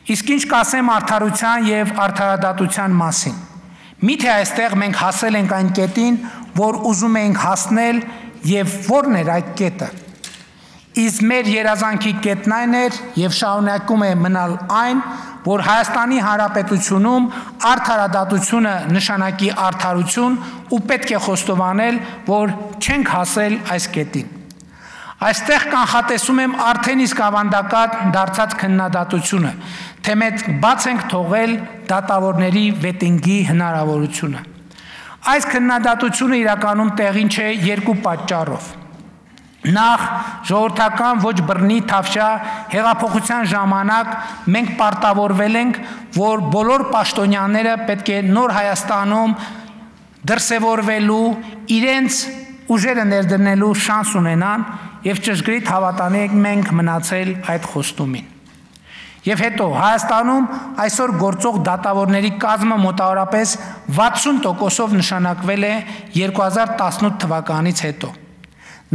Իսկ ինչ կասեմ արդարության եւ արդարադատության մասին։ Միթե այստեղ մենք հասել ենք այն կետին, որ ուզում ենք հասնել եւ որն էր այդ կետը։ Իսկ մեր երազանքի կետն այն էր եւ շարունակում է մնալ այն, որ Հայաստանի Հանրապետությունում արդարադատությունը նշանակի արդարություն ու պետք է խոստովանել, որ չենք հասել այս կետին։ Այստեղ կանխատեսում եմ արդեն իսկ ավանդական դարձած քննադատությունը, թե մենք բաց ենք թողել դատավորների վետինգի հնարավորությունը։ Այս քննադատությունը իրականում տեղին չէ երկու պատճառով։ Նախ ժողովրդական ոչ բռնի թավշյա հեղափոխության ժամանակ մենք պարտավորվել ենք, որ բոլոր պաշտոնյաները պետք է նոր Հայաստանում դրսևորվելու, իրենց ուժերը ներդնելու շանս ունենան եւ ճշգրիտ հավատանի ենք մնացել այդ խոստումին։ Եվ հետո Հայաստանում այսօր գործող դատավորների կազմը մոտավորապես 60%-ով նշանակվել է 2018 թվականից հետո։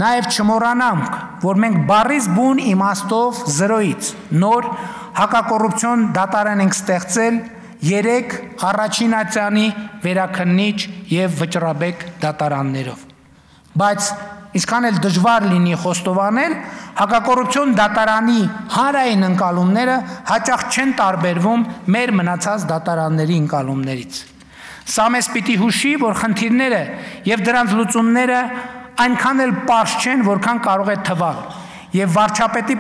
Նաև չմոռանանք, որ մենք բառից բուն իմաստով 0-ից նոր հակակոռուպցիոն դատարան ենք ստեղծել 3 առաջին ատյանի վերաքննիչ եւ վճռաբեկ դատարաններով։ Բայց ինչքան էլ դժվար լինի խոստովանել, հակակոռուպցիոն դատարանի հանրային ընկալումները հաճախ չեն տարբերվում մեր մնացած դատարանների ընկալումներից։ Սա մեզ պիտի հուշի, որ խնդիրները եւ դրանց լուծումները այնքան էլ պարզ չեն, որքան կարող է թվալ, եւ վարչապետի